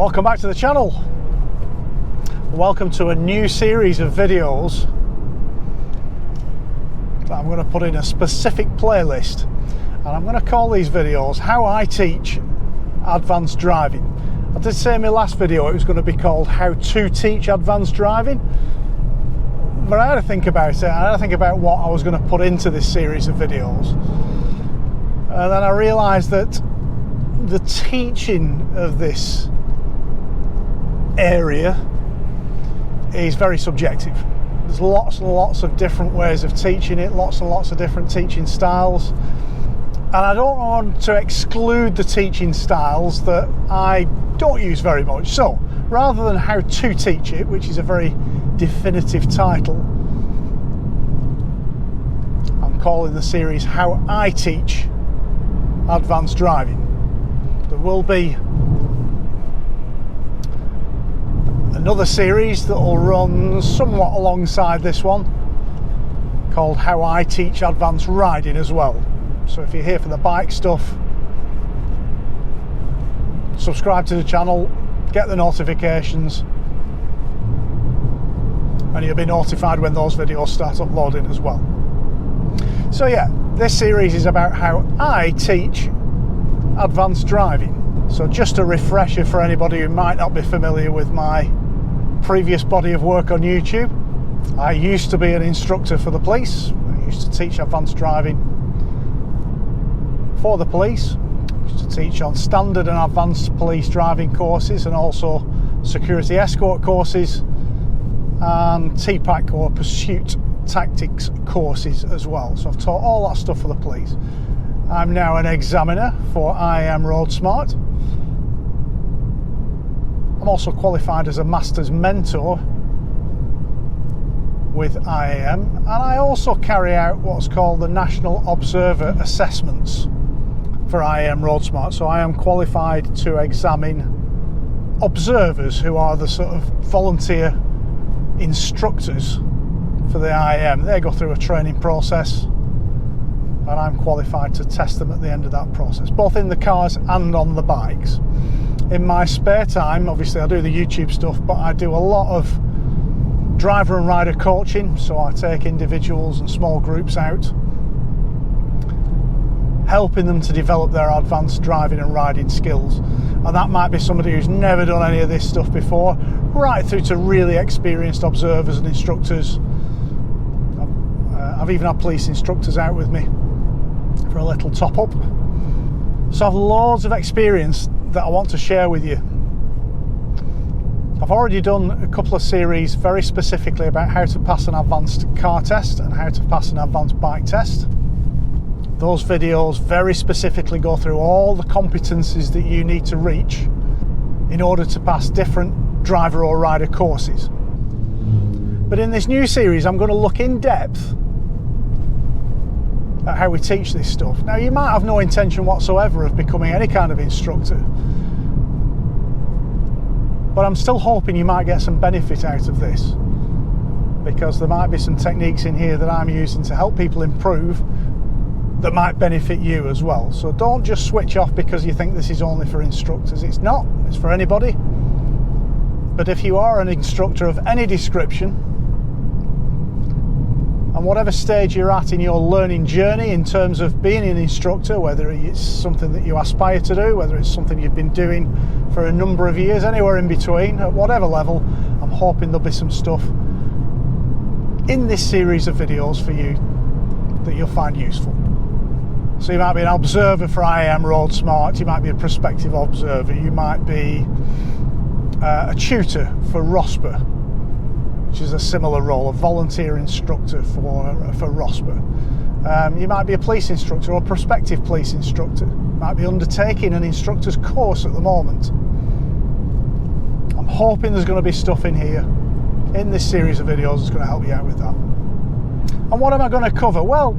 Welcome back to the channel. Welcome to a new series of videos that I'm going to put in a specific playlist, and I'm going to call these videos How I Teach Advanced Driving. I did say in my last video it was going to be called How to Teach Advanced Driving, but I had to think about it. I had to think about what I was going to put into this series of videos, and then I realised that the teaching of this area is very subjective. There's lots and lots of different ways of teaching it, lots and lots of different teaching styles, and I don't want to exclude the teaching styles that I don't use very much. So rather than How to Teach It, which is a very definitive title, I'm calling the series How I Teach Advanced Driving. There will be another series that will run somewhat alongside this one called How I Teach Advanced Riding as well. So if you're here for the bike stuff, subscribe to the channel, get the notifications, and you'll be notified when those videos start uploading as well. So yeah, this series is about how I teach advanced driving. So just a refresher for anybody who might not be familiar with my previous body of work on YouTube. I used to be an instructor for the police. I used to teach advanced driving for the police. I used to teach on standard and advanced police driving courses, and also security escort courses and TPAC or pursuit tactics courses as well. So I've taught all that stuff for the police. I'm now an examiner for IAM RoSPA. I'm also qualified as a master's mentor with IAM, and I also carry out what's called the National Observer Assessments for IAM RoSPA. So I am qualified to examine observers, who are the sort of volunteer instructors for the IAM. They go through a training process, and I'm qualified to test them at the end of that process, both in the cars and on the bikes. In my spare time, obviously I do the YouTube stuff, but I do a lot of driver and rider coaching. So I take individuals and small groups out, helping them to develop their advanced driving and riding skills. And that might be somebody who's never done any of this stuff before, right through to really experienced observers and instructors. I've even had police instructors out with me for a little top up. So I've loads of experience that I want to share with you. I've already done a couple of series very specifically about how to pass an advanced car test and how to pass an advanced bike test. Those videos very specifically go through all the competencies that you need to reach in order to pass different driver or rider courses. But in this new series, I'm going to look in depth at how we teach this stuff. Now, you might have no intention whatsoever of becoming any kind of instructor, but I'm still hoping you might get some benefit out of this, because there might be some techniques in here that I'm using to help people improve that might benefit you as well. So don't just switch off because you think this is only for instructors. It's not, it's for anybody. But if you are an instructor of any description, and whatever stage you're at in your learning journey in terms of being an instructor, whether it's something that you aspire to do, whether it's something you've been doing for a number of years, anywhere in between, at whatever level, I'm hoping there'll be some stuff in this series of videos for you that you'll find useful. So you might be an observer for IAM RoSPA, you might be a prospective observer, you might be a tutor for RoSPA, which is a similar role, a volunteer instructor for RoSPA. You might be a police instructor or a prospective police instructor. You might be undertaking an instructor's course at the moment. I'm hoping there's going to be stuff in here, in this series of videos, that's going to help you out with that. And what am I going to cover? Well,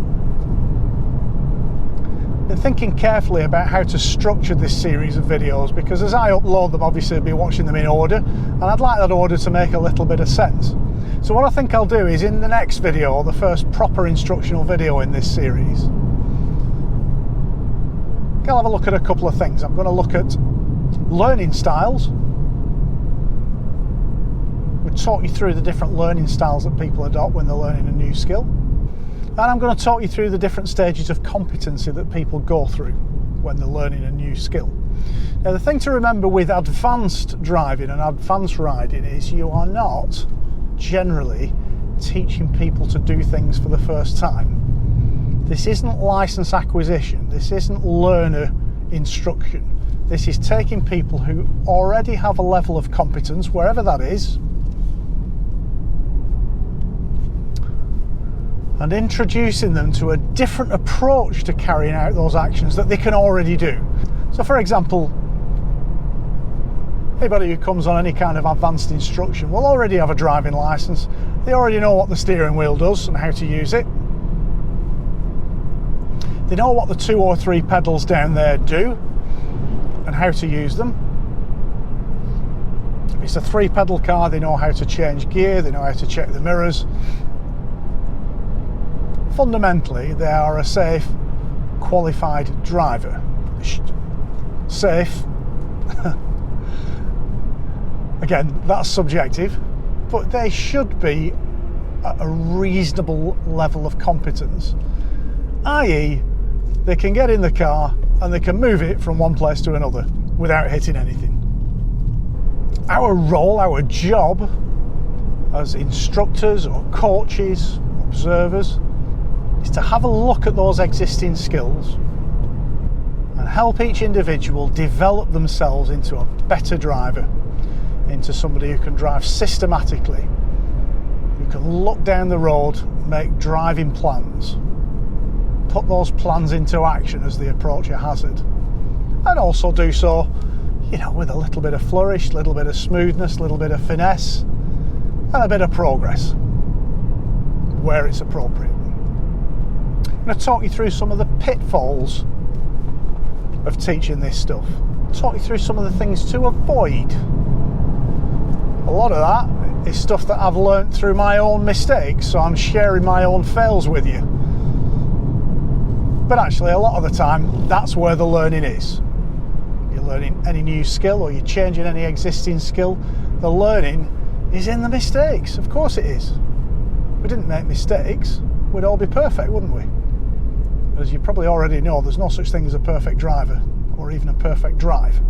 I've been thinking carefully about how to structure this series of videos, because as I upload them, obviously I'll be watching them in order, and I'd like that order to make a little bit of sense. So what I think I'll do is, in the next video, the first proper instructional video in this series, I'll have a look at a couple of things. I'm going to look at learning styles, talk you through the different learning styles that people adopt when they're learning a new skill. And I'm going to talk you through the different stages of competency that people go through when they're learning a new skill. Now, the thing to remember with advanced driving and advanced riding is you are not generally teaching people to do things for the first time. This isn't license acquisition. This isn't learner instruction. This is taking people who already have a level of competence, wherever that is, and introducing them to a different approach to carrying out those actions that they can already do. So for example, anybody who comes on any kind of advanced instruction will already have a driving license. They already know what the steering wheel does and how to use it. They know what the 2 or 3 pedals down there do and how to use them. If it's a 3-pedal car, they know how to change gear, they know how to check the mirrors. Fundamentally, they are a safe, qualified driver. Safe, again, that's subjective, but they should be at a reasonable level of competence, i.e. they can get in the car and they can move it from one place to another without hitting anything. Our role, our job as instructors or coaches, observers, is to have a look at those existing skills and help each individual develop themselves into a better driver, into somebody who can drive systematically, who can look down the road, make driving plans, put those plans into action as they approach a hazard, and also do so, you know, with a little bit of flourish, a little bit of smoothness, a little bit of finesse, and a bit of progress where it's appropriate. I'm going to talk you through some of the pitfalls of teaching this stuff. Talk you through some of the things to avoid. A lot of that is stuff that I've learnt through my own mistakes, so I'm sharing my own fails with you. But actually, a lot of the time, that's where the learning is. You're learning any new skill or you're changing any existing skill, the learning is in the mistakes. Of course it is. If we didn't make mistakes, we'd all be perfect, wouldn't we? As you probably already know, there's no such thing as a perfect driver or even a perfect drive.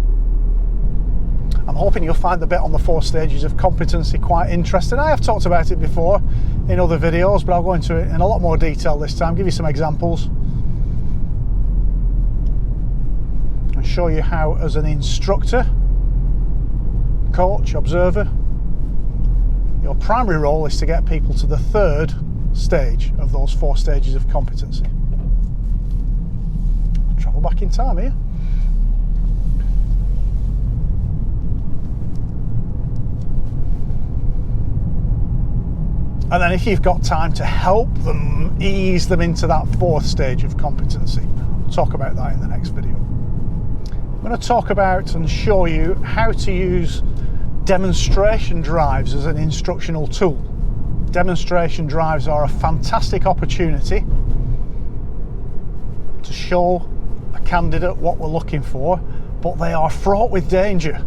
I'm hoping you'll find the bit on the 4 stages of competency quite interesting. I have talked about it before in other videos, but I'll go into it in a lot more detail this time, give you some examples, and show you how, as an instructor, coach, observer, your primary role is to get people to the 3rd stage of those 4 stages of competency. Travel back in time here. And then if you've got time to help them, ease them into that 4th stage of competency. I'll talk about that in the next video. I'm going to talk about and show you how to use demonstration drives as an instructional tool. Demonstration drives are a fantastic opportunity to show a candidate what we're looking for, but they are fraught with danger.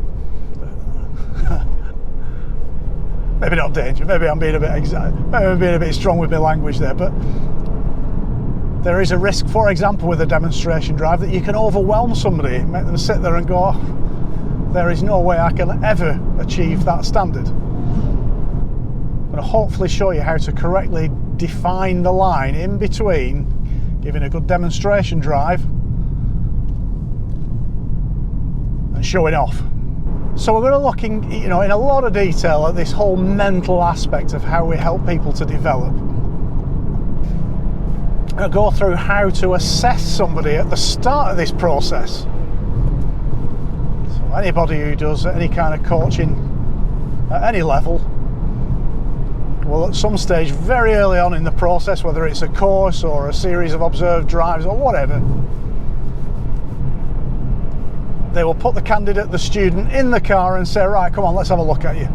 Maybe not danger, maybe I'm being a bit strong with my language there, but there is a risk, for example, with a demonstration drive that you can overwhelm somebody, make them sit there and go, oh, there is no way I can ever achieve that standard. I'm going to hopefully show you how to correctly define the line in between giving a good demonstration drive and showing off. So we're going to look in a lot of detail at this whole mental aspect of how we help people to develop. I'll go through how to assess somebody at the start of this process. So anybody who does any kind of coaching at any level will at some stage very early on in the process, whether it's a course or a series of observed drives or whatever, they will put the candidate, the student, in the car and say, right, come on, let's have a look at you.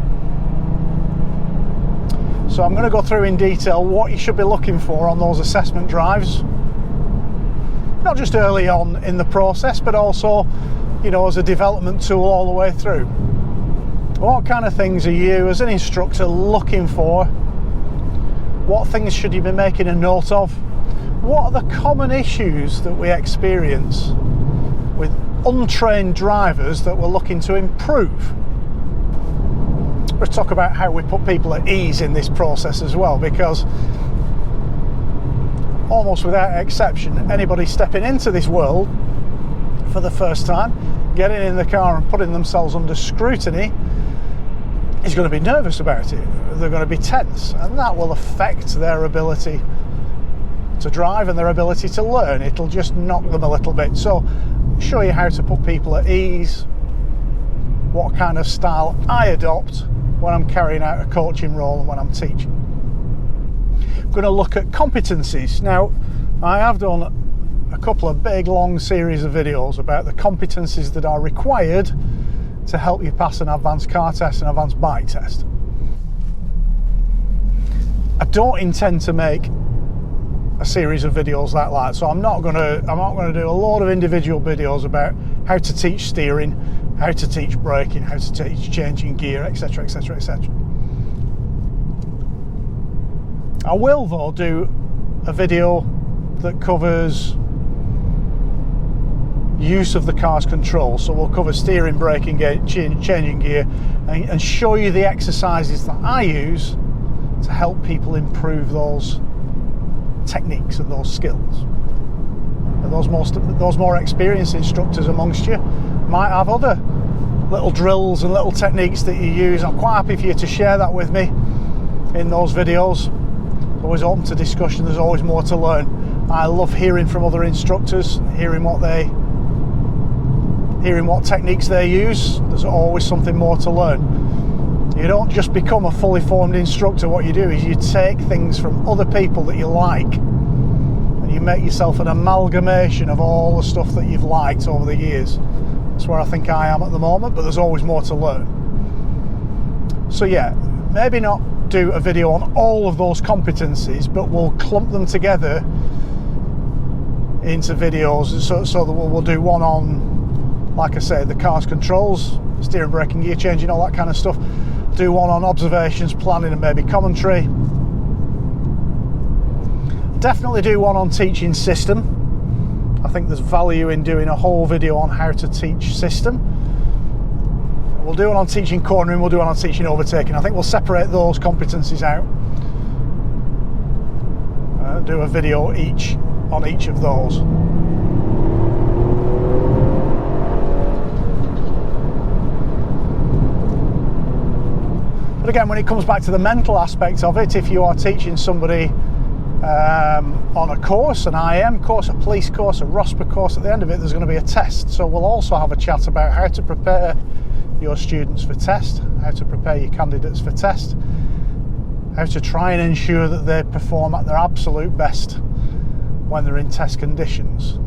So I'm going to go through in detail what you should be looking for on those assessment drives. Not just early on in the process, but also, as a development tool all the way through. What kind of things are you as an instructor looking for? What things should you be making a note of? What are the common issues that we experience with untrained drivers that we're looking to improve? Let's talk about how we put people at ease in this process as well, because almost without exception, anybody stepping into this world for the first time, getting in the car and putting themselves under scrutiny, is going to be nervous about it. They're going to be tense, and that will affect their ability to drive and their ability to learn. It'll just knock them a little bit. So show you how to put people at ease, what kind of style I adopt when I'm carrying out a coaching role and when I'm teaching. I'm going to look at competencies. Now, I have done a couple of big long series of videos about the competencies that are required to help you pass an advanced car test and advanced bike test. I don't intend to make a series of videos like that, so I'm not going to do a lot of individual videos about how to teach steering, how to teach braking, how to teach changing gear, etc, etc, etc. I will though do a video that covers use of the car's control, so we'll cover steering, braking, changing gear, and show you the exercises that I use to help people improve those techniques and those skills. And those more experienced instructors amongst you might have other little drills and little techniques that you use. I'm quite happy for you to share that with me in those videos. Always open to discussion, there's always more to learn. I love hearing from other instructors, hearing what techniques they use. There's always something more to learn. You don't just become a fully formed instructor. What you do is you take things from other people that you like and you make yourself an amalgamation of all the stuff that you've liked over the years. That's where I think I am at the moment, but there's always more to learn. So yeah, maybe not do a video on all of those competencies, but we'll clump them together into videos so that we'll do one on, like I say, the car's controls, steering, braking, gear changing, all that kind of stuff. Do one on observations, planning and maybe commentary. Definitely do one on teaching system. I think there's value in doing a whole video on how to teach system. We'll do one on teaching cornering, we'll do one on teaching overtaking. I think we'll separate those competencies out. Do a video on each of those. But again, when it comes back to the mental aspect of it, if you are teaching somebody on a course, an IAM course, a police course, a RoSPA course, at the end of it there's going to be a test. So we'll also have a chat about how to prepare your students for test, how to prepare your candidates for test, how to try and ensure that they perform at their absolute best when they're in test conditions.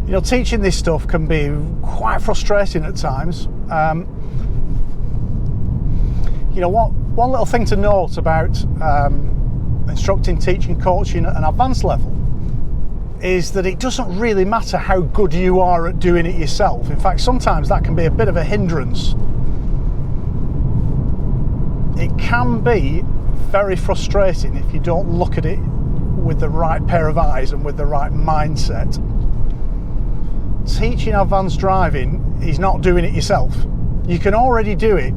You know, teaching this stuff can be quite frustrating at times. You know, one little thing to note about instructing, teaching, coaching at an advanced level is that it doesn't really matter how good you are at doing it yourself. In fact, sometimes that can be a bit of a hindrance. It can be very frustrating if you don't look at it with the right pair of eyes and with the right mindset. Teaching advanced driving is not doing it yourself. You can already do it.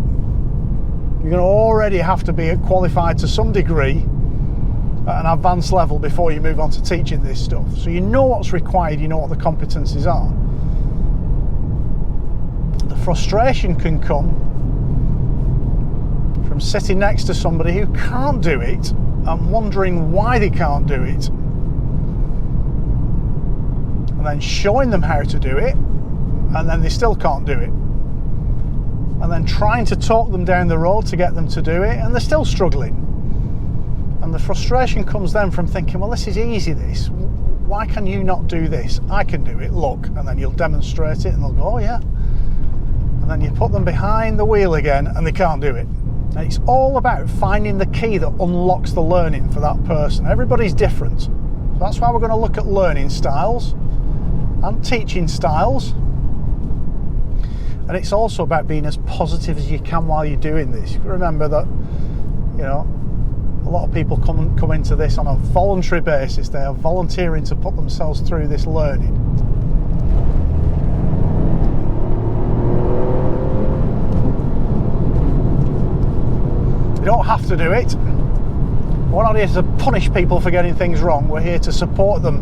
You're going to already have to be qualified to some degree at an advanced level before you move on to teaching this stuff. So you know what's required, you know what the competencies are. The frustration can come from sitting next to somebody who can't do it and wondering why they can't do it, and then showing them how to do it, and then they still can't do it, and then trying to talk them down the road to get them to do it, and they're still struggling. And the frustration comes then from thinking, well, this is easy, this. Why can you not do this? I can do it, look. And then you'll demonstrate it and they'll go, oh yeah. And then you put them behind the wheel again and they can't do it. And it's all about finding the key that unlocks the learning for that person. Everybody's different. So that's why we're going to look at learning styles and teaching styles. And it's also about being as positive as you can while you're doing this. Remember that, you know, a lot of people come into this on a voluntary basis. They are volunteering to put themselves through this learning. You don't have to do it. We're not here to punish people for getting things wrong. We're here to support them,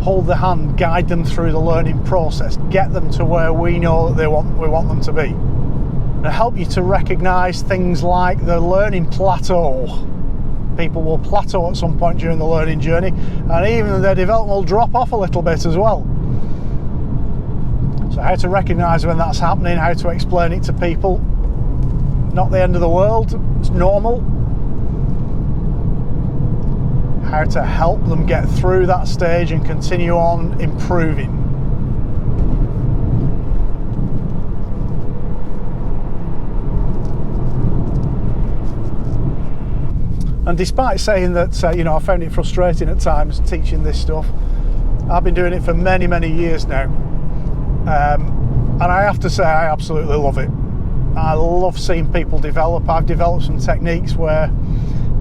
hold their hand, guide them through the learning process, get them to where we know that we want them to be. And help you to recognise things like the learning plateau. People will plateau at some point during the learning journey, and even their development will drop off a little bit as well. So how to recognise when that's happening, how to explain it to people. Not the end of the world, it's normal. How to help them get through that stage and continue on improving. And despite saying that, you know, I found it frustrating at times teaching this stuff, I've been doing it for many, many years now. And I have to say, I absolutely love it. I love seeing people develop. I've developed some techniques where,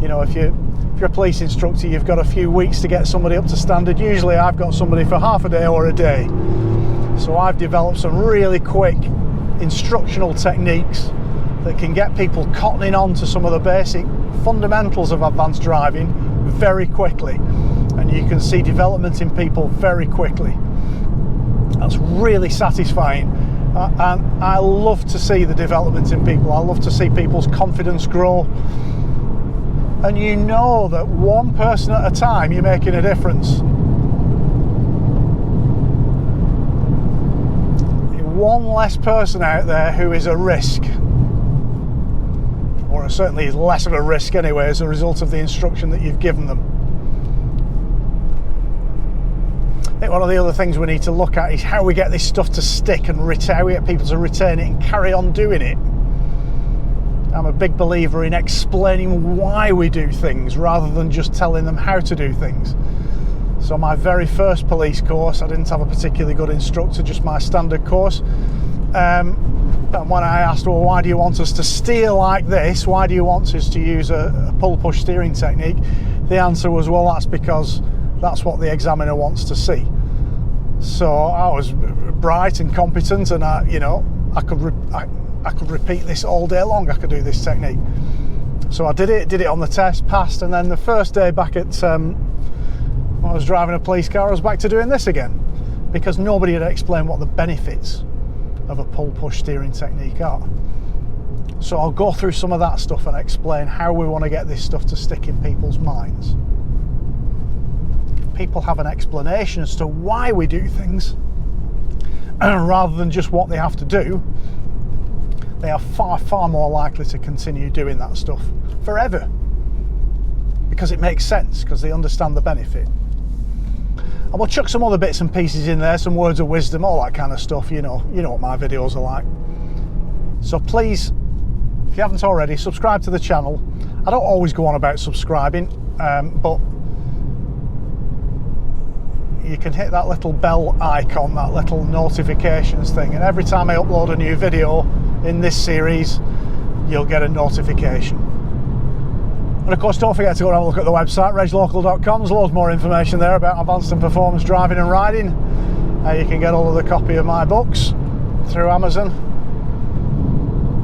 you know, if you're a police instructor, you've got a few weeks to get somebody up to standard. Usually I've got somebody for half a day or a day. So I've developed some really quick instructional techniques that can get people cottoning on to some of the basic fundamentals of advanced driving very quickly. And you can see development in people very quickly. That's really satisfying. And I love to see the development in people. I love to see people's confidence grow. And you know that one person at a time you're making a difference. One less person out there who is a risk, or certainly is less of a risk anyway as a result of the instruction that you've given them. I think one of the other things we need to look at is how we get this stuff to stick and how we get people to retain it and carry on doing it. I'm a big believer in explaining why we do things rather than just telling them how to do things. So my very first police course, I didn't have a particularly good instructor, just my standard course. And when I asked, well, why do you want us to steer like this? Why do you want us to use a pull-push steering technique? The answer was, well, that's because that's what the examiner wants to see. So I was bright and competent, and I could repeat this all day long. I could do this technique. So I did it on the test, passed, and then the first day back at when I was driving a police car, I was back to doing this again, because nobody had explained what the benefits of a pull-push steering technique are. So I'll go through some of that stuff and explain how we want to get this stuff to stick in people's minds. If people have an explanation as to why we do things, rather than just what they have to do, they are far, far more likely to continue doing that stuff forever, because it makes sense, because they understand the benefit. And we'll chuck some other bits and pieces in there, some words of wisdom, all that kind of stuff. You know what my videos are like. So please, if you haven't already, subscribe to the channel. I don't always go on about subscribing, but you can hit that little bell icon, that little notifications thing, and every time I upload a new video in this series, you'll get a notification. And of course, don't forget to go and have a look at the website, reglocal.com. There's loads more information there about advanced and performance driving and riding. You can get hold of the copy of my books through Amazon,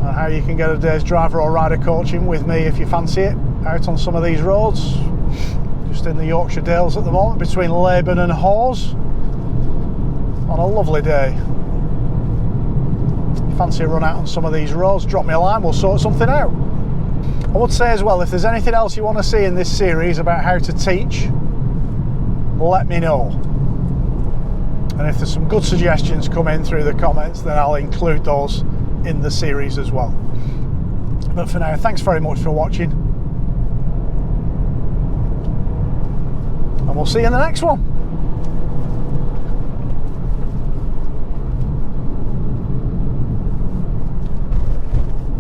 and how you can get a day's driver or rider coaching with me if you fancy it, out on some of these roads. Just in the Yorkshire Dales at the moment, between Laban and Hawes, on a lovely day. If you fancy a run out on some of these roads, drop me a line, we'll sort something out. I would say as well, if there's anything else you want to see in this series about how to teach, let me know. And if there's some good suggestions come in through the comments, then I'll include those in the series as well. But for now, thanks very much for watching, and we'll see you in the next one.